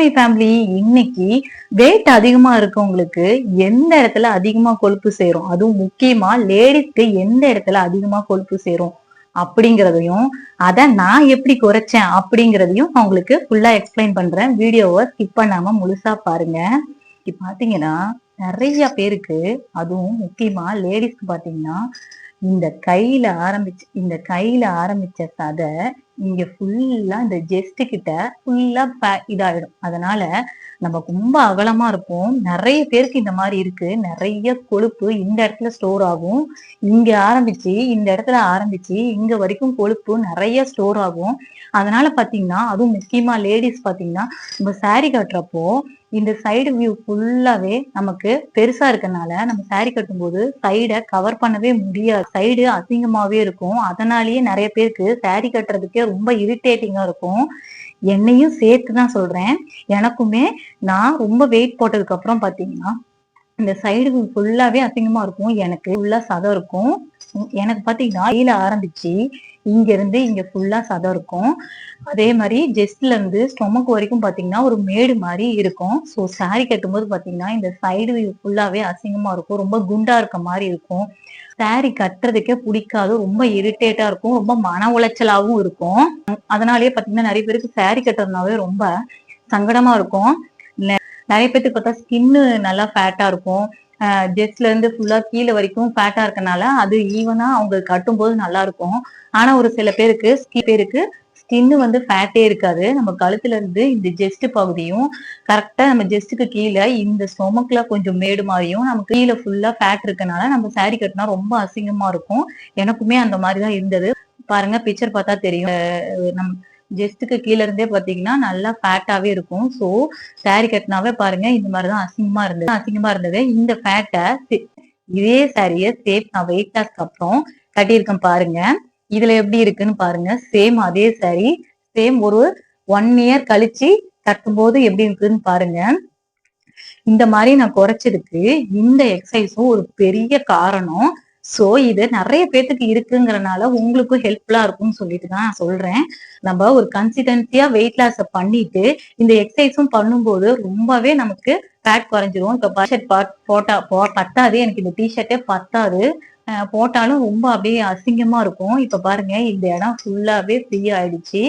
My family. இன்னைக்கு wait அதிகமா இருக்கவங்களுக்கு எந்த இடத்துல அதிகமா கொழுப்பு சேரும், அதுவும் முக்கியமா லேடிஸ்க்கு எந்த இடத்துல அதிகமா கொழுப்பு சேரும் அப்படிங்கிறதையும், அத நான் எப்படி குறைச்சேன் அப்படிங்கிறதையும் அவங்களுக்கு ஃபுல்லா எக்ஸ்பிளைன் பண்றேன். வீடியோவை ஸ்கிப் பண்ணாம முழுசா பாருங்க. இப்ப பாத்தீங்கன்னா நிறைய பேருக்கு, அதுவும் முக்கியமா லேடிஸ்க்கு பாத்தீங்கன்னா இந்த கையில ஆரம்பிச்ச சதை இங்க ஃபுல்லா இந்த ஜெஸ்ட் கிட்ட ஃபுல்லா இதாயிடும். அதனால நம்ம ரொம்ப அகலமா இருப்போம். நிறைய பேருக்கு இந்த மாதிரி இருக்கு. நிறைய கொழுப்பு இந்த இடத்துல ஸ்டோர் ஆகும். இந்த இடத்துல ஆரம்பிச்சு இங்க வரைக்கும் கொழுப்பு நிறைய ஸ்டோர் ஆகும். அதனால பாத்தீங்கன்னா, அதுவும் முக்கியமா லேடிஸ் பாத்தீங்கன்னா, நம்ம சாரி கட்டுறப்போ இந்த சைடு வியூ ஃபுல்லாவே நமக்கு பெருசா இருக்கனால நம்ம சாரி கட்டும்போது சைடை கவர் பண்ணவே முடியாது. சைடு அசிங்கமாவே இருக்கும். அதனாலயே நிறைய பேருக்கு சாரி கட்டுறதுக்கே ரொம்ப இரிட்டேட்டிங்கா இருக்கும். என்னையும் சேர்த்துதான் சொல்றேன். எனக்குமே நான் ரொம்ப வெயிட் போட்டதுக்கு அப்புறம் பாத்தீங்கன்னா இந்த சைடு ஃபுல்லாவே அசிங்கமா இருக்கும். எனக்கு ஃபுல்லா சதம் இருக்கும். எனக்கு பாத்தீங்கன்னா கீழே ஆரம்பிச்சு இங்க இருந்து இங்க ஃபுல்லா சதம் இருக்கும். அதே மாதிரி ஜெஸ்ட்ல இருந்து ஸ்டொமக் வரைக்கும் பாத்தீங்கன்னா ஒரு மேடு மாதிரி இருக்கும். ஸோ சாரி கட்டும்போது பாத்தீங்கன்னா இந்த சைடு ஃபுல்லாவே அசிங்கமா இருக்கும். ரொம்ப குண்டா இருக்க மாதிரி இருக்கும். சாரி கட்டுறதுக்கே பிடிக்காது. ரொம்ப இரிட்டேட்டா இருக்கும். ரொம்ப மன உளைச்சலாவும் இருக்கும். அதனாலயே பாத்தீங்கன்னா நிறைய பேருக்கு சாரி கட்டுறதுனாவே ரொம்ப சங்கடமா இருக்கும். நிறைய பேருக்கு பார்த்தா ஸ்கின்னு நல்லா ஃபேட்டா இருக்கும். ஜெஸ்ட்ல இருந்து ஃபுல்லா கீழே வரைக்கும் ஃபேட்டா இருக்கனால அது ஈவனா அவங்க கட்டும் போது நல்லா இருக்கும். ஆனா ஒரு சில பேருக்கு ஸ்கின்னு வந்து ஃபேட்டே இருக்காது. நம்ம கழுத்துல இருந்து இந்த ஜெஸ்ட் பகுதியும் கரெக்டா நம்ம ஜெஸ்டுக்கு கீழே இந்த ஸ்டொமக்ல கொஞ்சம் மேடு மாதிரியும் நமக்கு கீழே ஃபுல்லா ஃபேட் இருக்கனால நம்ம சாரி கட்டினா ரொம்ப அசிங்கமா இருக்கும். எனக்குமே அந்த மாதிரிதான் இருந்தது. பாருங்க, பிக்சர் பார்த்தா தெரியும். நம்ம ஜெஸ்டுக்கு கீழே இருந்தே பாத்தீங்கன்னா நல்லா ஃபேட்டாவே இருக்கும். ஸோ சாரி கட்டினாவே பாருங்க இந்த மாதிரிதான் அசிங்கமா இருந்தது. இந்த ஃபேட்டை இதே சாரிய சேம் நான் வெயிட் லாஸ்க்கு அப்புறம் கட்டியிருக்கேன் பாருங்க. இதுல எப்படி இருக்குன்னு பாருங்க. சேம் அதே சாரி சேம் ஒரு 1 இயர் கழிச்சு கட்டும்போது எப்படி இருக்குன்னு பாருங்க. இந்த மாதிரி நான் குறைச்சதுக்கு இந்த எக்ஸசைஸும் ஒரு பெரிய காரணம். சோ இது நிறைய பேத்துக்கு இருக்குங்கிறனால உங்களுக்கும் ஹெல்ப்ஃபுல்லா இருக்கும்னு சொல்லிட்டு தான் நான் சொல்றேன். நம்ம ஒரு கன்சிஸ்டன்சியா வெயிட் லாஸ் பண்ணிட்டு இந்த எக்ஸசைஸும் பண்ணும்போது ரொம்பவே நமக்கு ஃபேட் குறைஞ்சிரும். இப்ப ஷர்ட் போட்டா பத்தாது, எனக்கு இந்த டிஷர்ட்டே பத்தாது. போட்டாலும் ரொம்ப அப்படியே அசிங்கமா இருக்கும். இப்ப பாருங்க, இந்த இடம் ஃபுல்லாவே ஃப்ரீ ஆயிடுச்சு.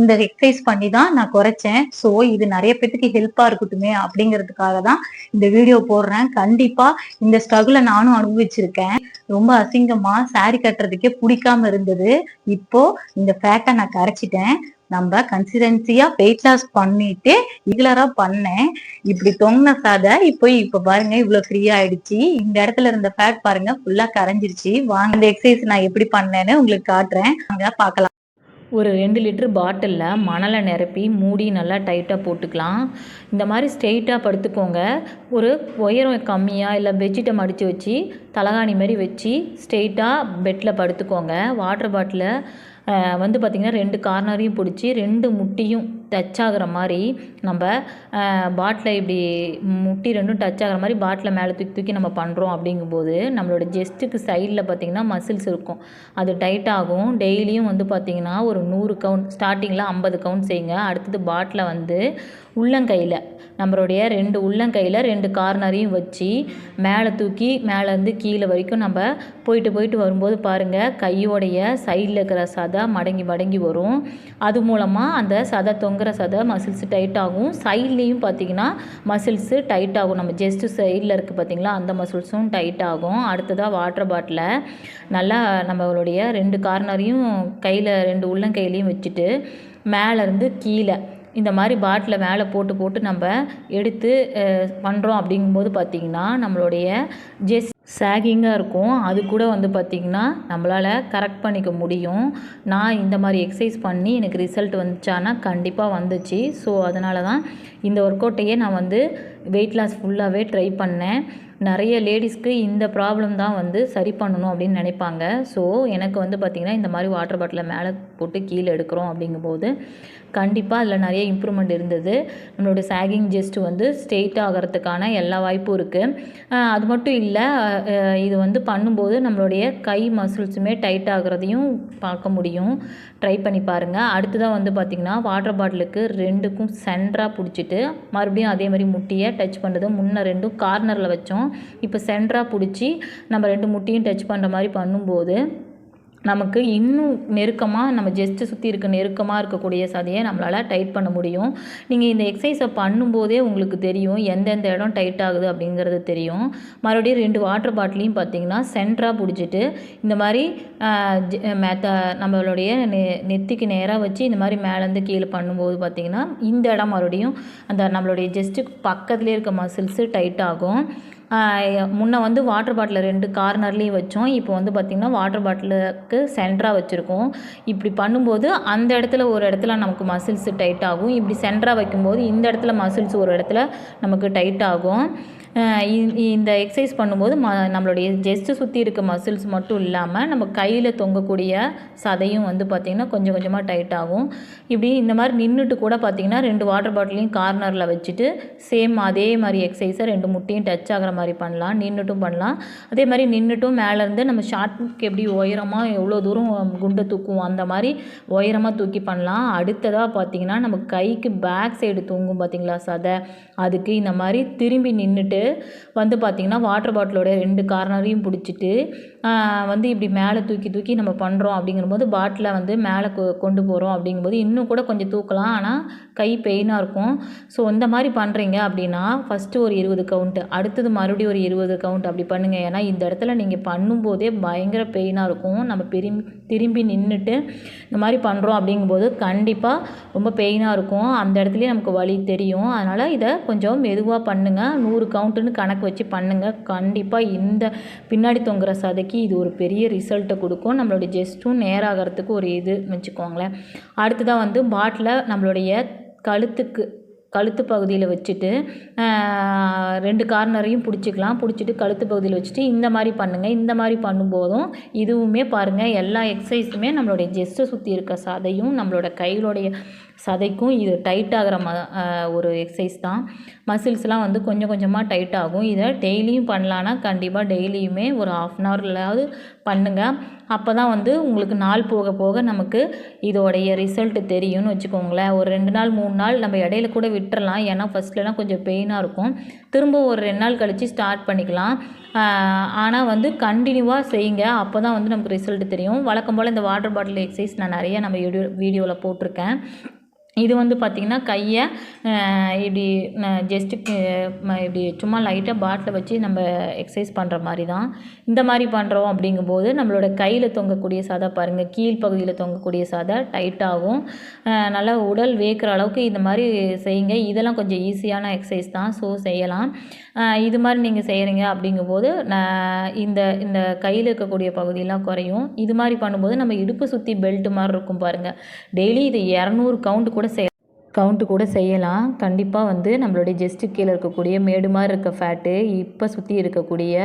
இந்த எக்ஸசைஸ் பண்ணி தான் நான் குறைச்சேன். சோ இது நிறைய பேத்துக்கு ஹெல்ப்பா இருக்கட்டுமே அப்படிங்கிறதுக்காக தான் இந்த வீடியோ போடுறேன். கண்டிப்பா இந்த ஸ்ட்ரகுல நானும் அனுபவிச்சிருக்கேன். ரொம்ப அசிங்கமா சாரி கட்டுறதுக்கே பிடிக்காம இருந்தது. இப்போ இந்த ஃபேட்டை நான் கரைச்சிட்டேன். நம்ம கன்சிஸ்டன்சியா வெயிட் லாஸ் பண்ணிட்டு ரெகுலரா பண்ணேன். இப்படி தொங்கின சாதை இப்ப பாருங்க இவ்வளவு ஃப்ரீ ஆயிடுச்சு. இந்த இடத்துல இருந்த ஃபேட் பாருங்க ஃபுல்லா கரைஞ்சிருச்சு. வாங்க இந்த எக்ஸசைஸ் நான் எப்படி பண்ணேன்னு உங்களுக்கு காட்டுறேன். வாங்க பார்க்கலாம். ஒரு 2 லிட்டர் பாட்டிலில் மணலை நிரப்பி மூடி நல்லா டைட்டாக போட்டுக்கலாம். இந்த மாதிரி ஸ்ட்ரெயிட்டாக படுத்துக்கோங்க. ஒரு உயரம் கம்மியாக இல்லை பெட்ஷீட்டை மடித்து வச்சு தலகாணி மாதிரி வச்சு ஸ்ட்ரெயிட்டாக பெட்டில் படுத்துக்கோங்க. வாட்டர் பாட்டிலை வந்து பார்த்திங்கன்னா 2 கார்னரையும் பிடிச்சி 2 முட்டியும் டச் ஆகிற மாதிரி நம்ம பாட்டிலை இப்படி முட்டி 2ம் டச் ஆகிற மாதிரி பாட்டிலை மேலே தூக்கி நம்ம பண்ணுறோம். அப்படிங்கும்போது நம்மளோட ஜெஸ்ட்டுக்கு சைடில் பார்த்திங்கன்னா மசில்ஸ் இருக்கும், அது டைட் ஆகும். டெய்லியும் வந்து பார்த்திங்கன்னா ஒரு 100 கவுண்ட், ஸ்டார்டிங்கில் 50 கவுண்ட் செய்யுங்க. அடுத்தது பாட்டிலை வந்து உள்ளங்கையில் நம்மளுடைய 2 உள்ளங்கையில் 2 கார்னரையும் வச்சு மேலே தூக்கி மேலேருந்து கீழே வரைக்கும் நம்ம போயிட்டு வரும்போது பாருங்கள், கையோடைய சைடில் இருக்கிற சதை மடங்கி வரும். அது மூலமாக அந்த சதை தொங்குற சதை மசில்ஸ் டைட் ஆகும். சைட்லேயும் பார்த்திங்கன்னா மசில்ஸு டைட் ஆகும். நம்ம ஜஸ்ட்டு சைடில் இருக்குது பார்த்திங்களா, அந்த மசில்ஸும் டைட் ஆகும். அடுத்ததாக வாட்டர் பாட்டிலை நல்லா நம்மளுடைய 2 கார்னரையும் கையில் 2 உள்ளங்கையிலையும் வச்சுட்டு மேலேருந்து கீழே இந்த மாதிரி பாட்டிலை மேலே போட்டு நம்ம எடுத்து பண்ணுறோம். அப்படிங்கும்போது பார்த்திங்கன்னா நம்மளுடைய சாகிங்காக இருக்கும். அது கூட வந்து பார்த்திங்கன்னா நம்மளால் கரெக்ட் பண்ணிக்க முடியும். நான் இந்த மாதிரி எக்ஸசைஸ் பண்ணி எனக்கு ரிசல்ட் வந்துச்சானா கண்டிப்பாக வந்துச்சு. ஸோ அதனால தான் இந்த ஒர்க் அவுட்டையே நான் வந்து வெயிட் லாஸ் ஃபுல்லாகவே ட்ரை பண்ணேன். நிறைய லேடிஸ்க்கு இந்த ப்ராப்ளம் தான் வந்து சரி பண்ணணும் அப்படின்னு நினைப்பாங்க. ஸோ எனக்கு வந்து பார்த்திங்கன்னா இந்த மாதிரி வாட்டர் பாட்டிலை மேலே போட்டு கீழே எடுக்கிறோம் அப்படிங்கும்போது கண்டிப்பாக அதில் நிறைய இம்ப்ரூவ்மெண்ட் இருந்தது. நம்மளோட சாகிங் ஜெஸ்ட் வந்து ஸ்ட்ரெயிட் ஆகிறதுக்கான எல்லா வாய்ப்பும் இருக்குது. அது மட்டும் இல்லை, இது வந்து பண்ணும்போது நம்மளுடைய கை மசில்ஸுமே டைட் ஆகிறதையும் பார்க்க முடியும். ட்ரை பண்ணி பாருங்கள். அடுத்ததாக வந்து பார்த்திங்கன்னா வாட்டர் பாட்டிலுக்கு 2க்கும் சென்டராக பிடிச்சிட்டு மறுபடியும் அதே மாதிரி முட்டியை டச் பண்ணுறது. முன்ன 2ம் கார்னரில் வச்சோம். இப்போ சென்டராக பிடிச்சி நம்ம 2 முட்டியும் டச் பண்ணுற மாதிரி பண்ணும்போது நமக்கு இன்னும் நெருக்கமாக நம்ம ஜெஸ்ட்டு சுற்றி இருக்க நெருக்கமாக இருக்கக்கூடிய சதையை நம்மளால் டைட் பண்ண முடியும். நீங்கள் இந்த எக்ஸசைஸை பண்ணும்போதே உங்களுக்கு தெரியும் எந்தெந்த இடம் டைட் ஆகுது அப்படிங்கிறது தெரியும். மறுபடியும் 2 வாட்டர் பாட்டிலையும் பார்த்திங்கன்னா சென்டராக பிடிச்சிட்டு இந்த மாதிரி நம்மளுடைய நெத்திக்கு நேராக வச்சு இந்த மாதிரி மேலேருந்து கீழே பண்ணும்போது பார்த்திங்கன்னா இந்த இடம் மறுபடியும் அந்த நம்மளுடைய ஜெஸ்ட்டுக்கு பக்கத்துலேயே இருக்க மசில்ஸு டைட் ஆகும். முன்ன வந்து வாட்டர் பாட்டில் 2 கார்னர்லேயும் வச்சோம். இப்போ வந்து பார்த்திங்கன்னா வாட்டர் பாட்டிலுக்கு சென்டராக வச்சுருக்கோம். இப்படி பண்ணும்போது அந்த இடத்துல ஒரு இடத்துல நமக்கு மசில்ஸ் டைட் ஆகும். இப்படி சென்டராக வைக்கும்போது இந்த இடத்துல மசில்ஸ் ஒரு இடத்துல நமக்கு டைட் ஆகும். இந்த எக்ஸசைஸ் பண்ணும்போது நம்மளுடைய ஜெஸ்ட்டு சுற்றி இருக்க மசில்ஸ் மட்டும் இல்லாமல் நம்ம கையில் தொங்கக்கூடிய சதையும் வந்து பார்த்திங்கன்னா கொஞ்சம் கொஞ்சமாக டைட் ஆகும். இப்படி இந்த மாதிரி நின்றுட்டு கூட பார்த்திங்கன்னா 2 வாட்டர் பாட்டிலையும் கார்னரில் வச்சுட்டு சேம் அதே மாதிரி எக்ஸசைஸை 2 முட்டையும் டச் ஆகிற மாதிரி பண்ணலாம். நின்றுட்டும் பண்ணலாம். அதே மாதிரி நின்றுட்டும் மேலேருந்து நம்ம ஷார்ட்க்கு எப்படி உயரமாக எவ்வளோ தூரம் குண்டை தூக்குவோம் அந்த மாதிரி உயரமாக தூக்கி பண்ணலாம். அடுத்ததாக பார்த்திங்கன்னா நம்ம கைக்கு பேக் சைடு தூங்கும் பார்த்திங்களா சதை, அதுக்கு இந்த மாதிரி திரும்பி நின்றுட்டு வந்து பார்த்திங்கன்னா வாட்டர் பாட்டிலோட 2 கார்னரையும் பிடிச்சிட்டு வந்து இப்படி மேலே தூக்கி தூக்கி நம்ம பண்ணுறோம். அப்படிங்கும்போது பாட்டிலை வந்து மேலே கொண்டு போகிறோம். அப்படிங்கும்போது இன்னும் கூட கொஞ்சம் தூக்கலாம், ஆனால் கை பெயினாக இருக்கும். ஸோ இந்த மாதிரி பண்ணுறீங்க அப்படின்னா ஃபஸ்ட்டு ஒரு 20 கவுண்ட்டு, அடுத்தது மறுபடியும் ஒரு 20 கவுண்ட் அப்படி பண்ணுங்கள். ஏன்னா இந்த இடத்துல நீங்கள் பண்ணும்போதே பயங்கர பெயினாக இருக்கும். நம்ம திரும்பி நின்றுட்டு இந்த மாதிரி பண்ணுறோம் அப்படிங்கும்போது கண்டிப்பாக ரொம்ப பெயினாக இருக்கும். அந்த இடத்துலையே நமக்கு வலி தெரியும். அதனால் இதை கொஞ்சம் மெதுவாக பண்ணுங்கள். 100 கவுண்ட்டுன்னு கணக்கு வச்சு பண்ணுங்கள். கண்டிப்பாக இந்த பின்னாடி தொங்குற சதைக்கு இது ஒரு பெரிய ரிசல்ட்டை கொடுக்கும். நம்மளுடைய ஜெஸ்ட்டும் நேராகிறதுக்கு ஒரு இது வச்சுக்கோங்களேன். அடுத்ததாக வந்து பாட்டிலை நம்மளுடைய கழுத்து பகுதியில் வச்சுட்டு 2 கார்னரையும் பிடிச்சிக்கலாம். பிடிச்சிட்டு கழுத்து பகுதியில் வச்சுட்டு இந்த மாதிரி பண்ணுங்கள். இந்த மாதிரி பண்ணும்போதும் இதுவுமே பாருங்கள், எல்லா எக்ஸசைஸுமே நம்மளுடைய ஜெஸ்ட்டை சுற்றி இருக்க சதையும் நம்மளோட கையிலுடைய சதைக்கும் இது டைட் ஆகிற ஒரு எக்ஸசைஸ் தான். மசில்ஸ்லாம் வந்து கொஞ்சம் கொஞ்சமாக டைட் ஆகும். இதை டெய்லியும் பண்ணலான்னா கண்டிப்பாக டெய்லியுமே ஒரு 1/2 அன் ஹவர்லாவது பண்ணுங்கள். அப்போ தான் வந்து உங்களுக்கு நாள் போக போக நமக்கு இதோடைய ரிசல்ட்டு தெரியும்னு வச்சுக்கோங்களேன். ஒரு 2 நாள் 3 நாள் நம்ம இடையில கூட விட்டுறலாம். ஏன்னா ஃபஸ்ட்லலாம் கொஞ்சம் பெயினாக இருக்கும். திரும்ப ஒரு 2 நாள் கழித்து ஸ்டார்ட் பண்ணிக்கலாம். ஆனால் வந்து கண்டினியூவாக செய்யுங்க. அப்போ தான் வந்து நமக்கு ரிசல்ட்டு தெரியும். வழக்கம் போல் இந்த வாட்டர் பாட்டில் எக்ஸசைஸ் நான் நிறைய நம்ம வீடியோவில் போட்டிருக்கேன். இது வந்து பார்த்திங்கன்னா கையை இப்படி ஜஸ்ட்டு இப்படி சும்மா லைட்டாக பாட்டில் வச்சு நம்ம எக்ஸசைஸ் பண்ணுற மாதிரி தான். இந்த மாதிரி பண்ணுறோம் அப்படிங்கும்போது நம்மளோட கையில் தொங்கக்கூடிய சதை பாருங்கள், கீழ்ப்பகுதியில் தொங்கக்கூடிய சதை டைட் ஆகும். நல்லா உடல் வேக்கிற அளவுக்கு இந்த மாதிரி செய்யுங்க. இதெல்லாம் கொஞ்சம் ஈஸியான எக்ஸசைஸ் தான். ஸோ செய்யலாம். இது மாதிரி நீங்கள் செய்கிறீங்க அப்படிங்கும்போது இந்த இந்த கையில் இருக்கக்கூடிய பகுதியெல்லாம் குறையும். இது மாதிரி பண்ணும்போது நம்ம இடுப்பு சுற்றி பெல்ட் மாதிரி இருக்கும் பாருங்கள். டெய்லி இது 200 கவுண்ட்டு கூட செய்யலாம். கண்டிப்பாக வந்து நம்மளுடைய ஜெஸ்ட்டு கீழே இருக்கக்கூடிய மேடு மாதிரி இருக்க ஃபேட்டு, இப்போ சுற்றி இருக்கக்கூடிய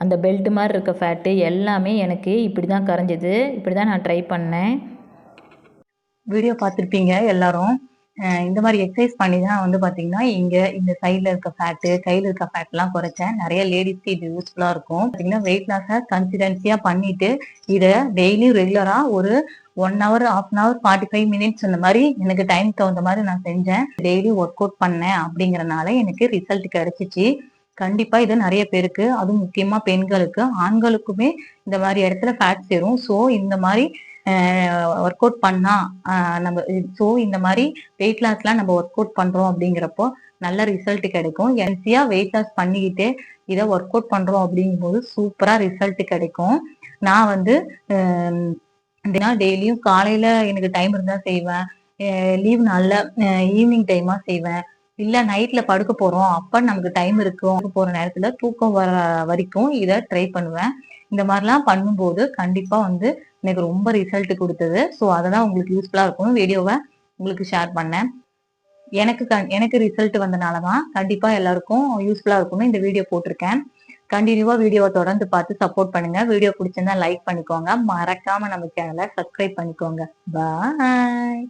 அந்த பெல்ட் மாதிரி இருக்க ஃபேட்டு எல்லாமே எனக்கு இப்படி தான் கரைஞ்சிது. இப்படி தான் நான் ட்ரை பண்ணேன். வீடியோ பார்த்துருப்பீங்க எல்லாரும். இந்த மாதிரி எக்ஸசைஸ் பண்ணி தான் வந்து பார்த்தீங்கன்னா இங்கே இந்த சைடில் இருக்க ஃபேட்டு, கையில் இருக்க ஃபேட்லாம் குறைச்சேன். நிறைய லேடிஸ்க்கு இது யூஸ்ஃபுல்லாக இருக்கும். பார்த்தீங்கன்னா வெயிட் லாஸை கன்சிஸ்டன்சியாக பண்ணிட்டு இதை டெய்லியும் ரெகுலராக ஒரு 1 ஹவர் 1/2 அன் ஹவர் 45 மினிட்ஸ் இந்த மாதிரி எனக்கு டைம் தகுந்த மாதிரி நான் செஞ்சேன். டெய்லி ஒர்க் அவுட் பண்ணேன் அப்படிங்கறனால எனக்கு ரிசல்ட் கிடைச்சிச்சு. கண்டிப்பா இது நிறைய பேருக்கு, அதுவும் முக்கியமா பெண்களுக்கு, ஆண்களுக்குமே இந்த மாதிரி இடத்துல ஃபேட் சேரும். ஸோ இந்த மாதிரி ஒர்க் அவுட் பண்ணா நம்ம இந்த மாதிரி வெயிட் லாஸ்லாம் நம்ம ஒர்க் அவுட் பண்றோம் அப்படிங்கிறப்போ நல்ல ரிசல்ட் கிடைக்கும். ஈஸியா வெயிட் லாஸ் பண்ணிக்கிட்டே இதை ஒர்க் அவுட் பண்றோம் அப்படிங்கும்போது சூப்பரா ரிசல்ட் கிடைக்கும். நான் வந்து டெய்லியும் காலையில எனக்கு டைம் இருந்தா செய்வேன், லீவ் நாள்ல ஈவினிங் டைமா செய்வேன், இல்ல நைட்ல படுக்க போறோம் அப்ப நமக்கு டைம் இருக்கும் போற நேரத்துல தூக்கம் வர வரைக்கும் இதை ட்ரை பண்ணுவேன். இந்த மாதிரிலாம் பண்ணும்போது கண்டிப்பா வந்து எனக்கு ரொம்ப ரிசல்ட் கொடுத்தது. ஸோ அதெல்லாம் உங்களுக்கு யூஸ்ஃபுல்லா இருக்கும். வீடியோவை உங்களுக்கு ஷேர் பண்ணேன். எனக்கு ரிசல்ட் வந்தனாலதான் கண்டிப்பா எல்லாருக்கும் யூஸ்ஃபுல்லா இருக்கும்னு இந்த வீடியோ போட்டிருக்கேன். கண்டினியூவா வீடியோவை தொடர்ந்து பார்த்து சப்போர்ட் பண்ணுங்க. வீடியோ பிடிச்சிருந்தா லைக் பண்ணிக்கோங்க. மறக்காம நம்ம சேனலை சப்ஸ்கிரைப் பண்ணிக்கோங்க. பாய்.